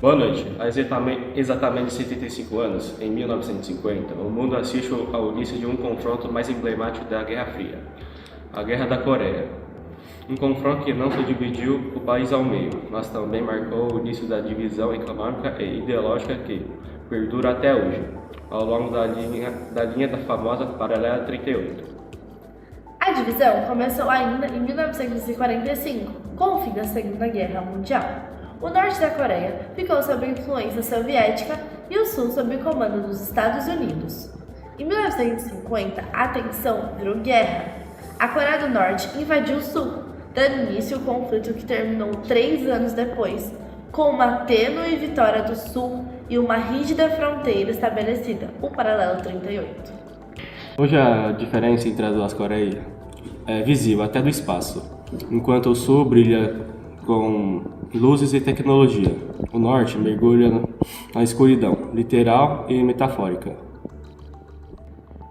Boa noite. Há exatamente 75 anos, em 1950, o mundo assiste ao início de um confronto mais emblemático da Guerra Fria, a Guerra da Coreia. Um confronto que não só dividiu o país ao meio, mas também marcou o início da divisão econômica e ideológica que perdura até hoje, ao longo da linha da famosa Paralela 38. A divisão começou ainda em 1945, com o fim da Segunda Guerra Mundial. O norte da Coreia ficou sob a influência soviética e o sul sob o comando dos Estados Unidos. Em 1950, a tensão virou guerra. A Coreia do Norte invadiu o sul, dando início ao conflito que terminou 3 anos depois, com uma tênue vitória do sul e uma rígida fronteira estabelecida, o Paralelo 38. Hoje a diferença entre as duas Coreias é visível até do espaço. Enquanto o sul brilha com luzes e tecnologia, o norte mergulha na escuridão, literal e metafórica.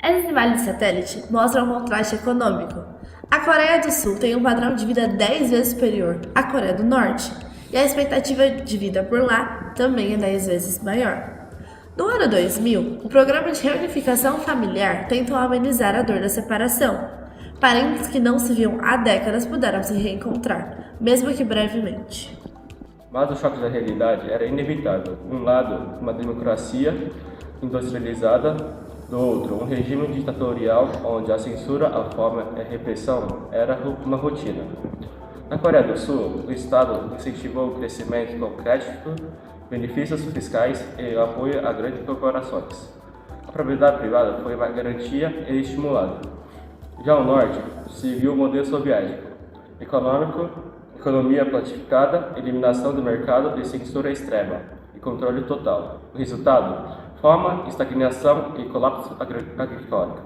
Essas imagens de satélite mostram um contraste econômico. A Coreia do Sul tem um padrão de vida 10 vezes superior à Coreia do Norte, e a expectativa de vida por lá também é 10 vezes maior. No ano 2000, o programa de reunificação familiar tentou amenizar a dor da separação. Parentes que não se viam há décadas puderam se reencontrar, mesmo que brevemente. Mas o choque da realidade era inevitável. Um lado, uma democracia industrializada, do outro, um regime ditatorial onde a censura, a fome e a repressão era uma rotina. Na Coreia do Sul, o Estado incentivou o crescimento com crédito, benefícios fiscais e apoio a grandes corporações. A propriedade privada foi uma garantia e estimulada. Já o Norte seguiu o modelo soviético, economia planificada, eliminação do mercado e censura extrema, e controle total. O resultado? Fome, estagnação e colapso agrícola.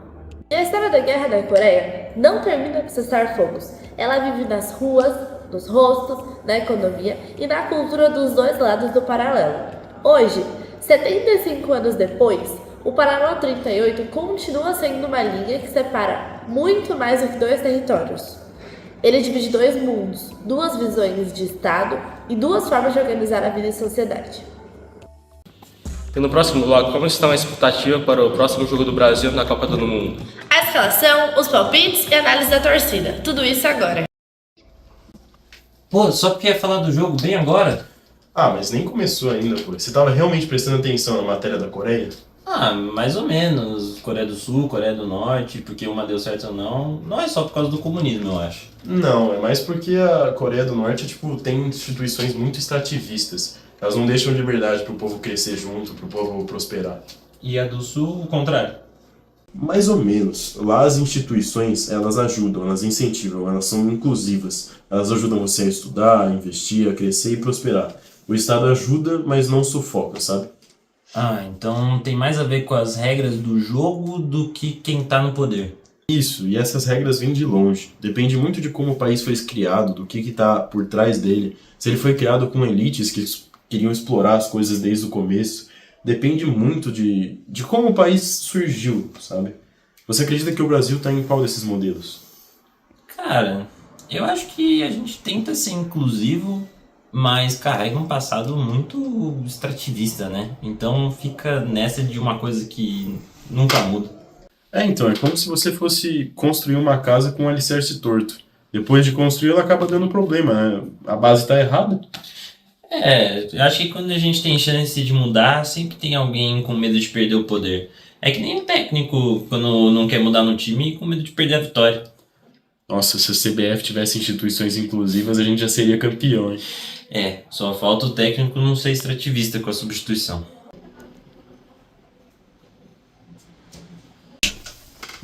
E a história da Guerra da Coreia não termina com cessar-fogos. Ela vive nas ruas, nos rostos, na economia e na cultura dos dois lados do paralelo. Hoje, 75 anos depois, o Paralelo 38 continua sendo uma linha que separa muito mais do que 2 territórios. Ele divide 2 mundos, 2 visões de Estado e 2 formas de organizar a vida e sociedade. E no próximo bloco, como está a expectativa para o próximo jogo do Brasil na Copa do Mundo? A escalação, os palpites e a análise da torcida. Tudo isso agora. Pô, só porque ia falar do jogo bem agora? Ah, mas nem começou ainda, pô. Você tava realmente prestando atenção na matéria da Coreia? Ah, mais ou menos. Coreia do Sul, Coreia do Norte, porque uma deu certo ou não. Não é só por causa do comunismo, eu acho. Não, é mais porque a Coreia do Norte, tem instituições muito extrativistas. Elas não deixam liberdade pro povo crescer junto, pro povo prosperar. E a do Sul, o contrário. Mais ou menos. Lá as instituições, elas ajudam, elas incentivam, elas são inclusivas. Elas ajudam você a estudar, a investir, a crescer e prosperar. O Estado ajuda, mas não sufoca, sabe? Ah, então tem mais a ver com as regras do jogo do que quem tá no poder. Isso, e essas regras vêm de longe. Depende muito de como o país foi criado, do que tá por trás dele. Se ele foi criado com elites que queriam explorar as coisas desde o começo. Depende muito de como o país surgiu, sabe? Você acredita que o Brasil tá em qual desses modelos? Cara, eu acho que a gente tenta ser inclusivo, mas carrega um passado muito extrativista, né? Então fica nessa de uma coisa que nunca muda. Então, é como se você fosse construir uma casa com um alicerce torto. Depois de construir, ela acaba dando problema, né? A base tá errada. Eu acho que quando a gente tem chance de mudar, sempre tem alguém com medo de perder o poder. É que nem um técnico quando não quer mudar no time com medo de perder a vitória. Nossa, se a CBF tivesse instituições inclusivas, a gente já seria campeão, hein? Só falta o técnico não ser extrativista com a substituição.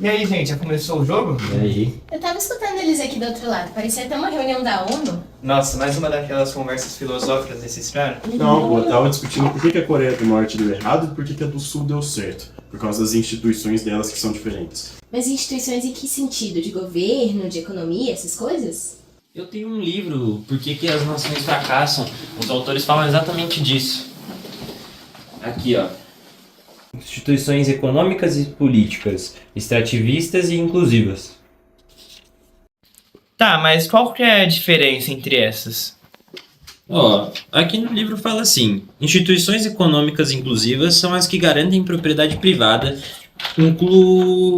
E aí, gente, já começou o jogo? E aí? Eu tava escutando eles aqui do outro lado, parecia até uma reunião da ONU. Nossa, mais uma daquelas conversas filosóficas desse estrada? Não, pô, eu tava discutindo por que a Coreia do Norte deu errado e por que a do Sul deu certo. Por causa das instituições delas que são diferentes. Mas instituições em que sentido? De governo, de economia, essas coisas? Eu tenho um livro, Por que as Nações Fracassam? Os autores falam exatamente disso. Aqui, ó. Instituições econômicas e políticas, extrativistas e inclusivas. Tá, mas qual que é a diferença entre essas? Ó, aqui no livro fala assim: instituições econômicas inclusivas são as que garantem propriedade privada,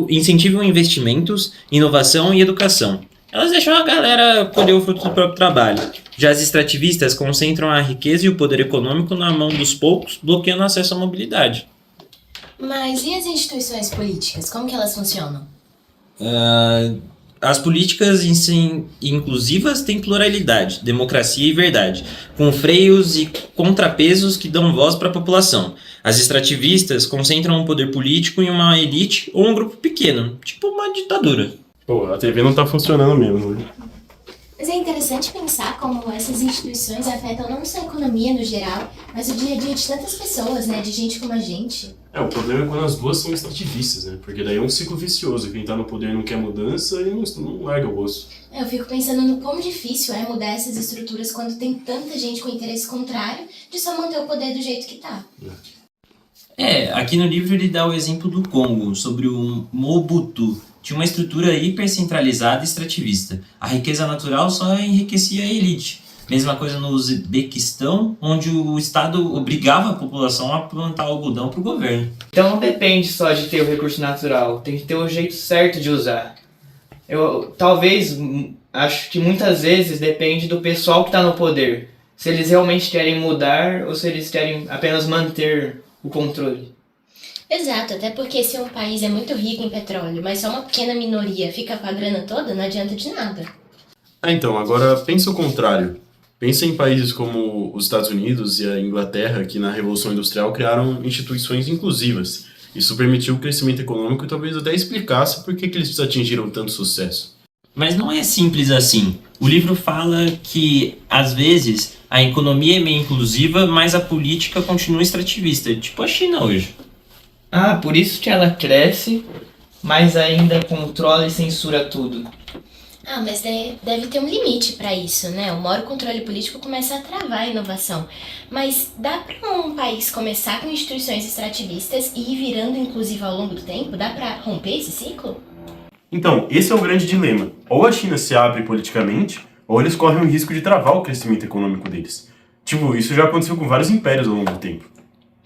incentivam investimentos, inovação e educação. Elas deixam a galera colher o fruto do próprio trabalho. Já as extrativistas concentram a riqueza e o poder econômico na mão dos poucos, bloqueando o acesso à mobilidade. Mas e as instituições políticas? Como que elas funcionam? As políticas inclusivas têm pluralidade, democracia e verdade, com freios e contrapesos que dão voz para a população. As extrativistas concentram o poder político em uma elite ou um grupo pequeno, tipo uma ditadura. Pô, a TV não tá funcionando mesmo, né? Mas é interessante pensar como essas instituições afetam não só a economia no geral, mas o dia a dia de tantas pessoas, né? De gente como a gente. O problema é quando as duas são extrativistas, né? Porque daí é um ciclo vicioso. Quem tá no poder não quer mudança e não larga o osso. Eu fico pensando no quão difícil é mudar essas estruturas quando tem tanta gente com interesse contrário de só manter o poder do jeito que tá. Aqui no livro ele dá o exemplo do Congo, sobre o Mobutu. Tinha uma estrutura hipercentralizada e extrativista. A riqueza natural só enriquecia a elite. Mesma coisa no Uzbequistão, onde o Estado obrigava a população a plantar algodão para o governo. Então não depende só de ter o recurso natural, tem que ter o jeito certo de usar. Eu acho que muitas vezes depende do pessoal que está no poder. Se eles realmente querem mudar ou se eles querem apenas manter o controle. Exato, até porque se um país é muito rico em petróleo, mas só uma pequena minoria fica com a grana toda, não adianta de nada. Então, agora pensa o contrário. Pensa em países como os Estados Unidos e a Inglaterra, que na Revolução Industrial criaram instituições inclusivas. Isso permitiu o crescimento econômico e talvez até explicasse por que eles atingiram tanto sucesso. Mas não é simples assim. O livro fala que, às vezes, a economia é meio inclusiva, mas a política continua extrativista, tipo a China hoje. Por isso que ela cresce, mas ainda controla e censura tudo. Mas deve ter um limite pra isso, né? Uma hora o controle político começa a travar a inovação. Mas dá pra um país começar com instituições extrativistas e ir virando inclusivo ao longo do tempo? Dá pra romper esse ciclo? Então, esse é o grande dilema. Ou a China se abre politicamente, ou eles correm o risco de travar o crescimento econômico deles. Tipo, isso já aconteceu com vários impérios ao longo do tempo.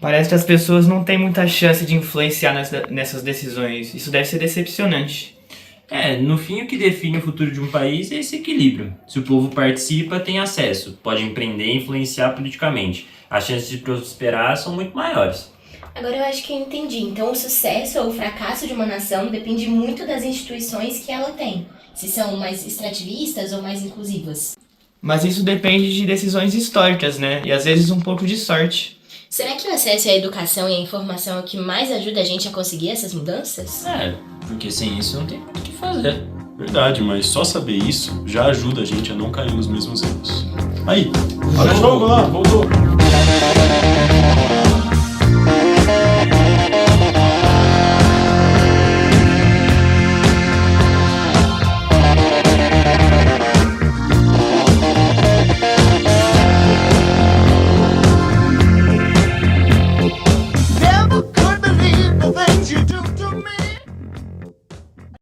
Parece que as pessoas não têm muita chance de influenciar nessas decisões. Isso deve ser decepcionante. No fim, o que define o futuro de um país é esse equilíbrio. Se o povo participa, tem acesso, pode empreender e influenciar politicamente. As chances de prosperar são muito maiores. Agora eu acho que eu entendi. Então o sucesso ou o fracasso de uma nação depende muito das instituições que ela tem. Se são mais extrativistas ou mais inclusivas. Mas isso depende de decisões históricas, né? E às vezes um pouco de sorte. Será que o acesso à educação e à informação é o que mais ajuda a gente a conseguir essas mudanças? Porque sem isso não tem muito o que fazer. Verdade, mas só saber isso já ajuda a gente a não cair nos mesmos erros. Aí, olha o jogo lá, voltou!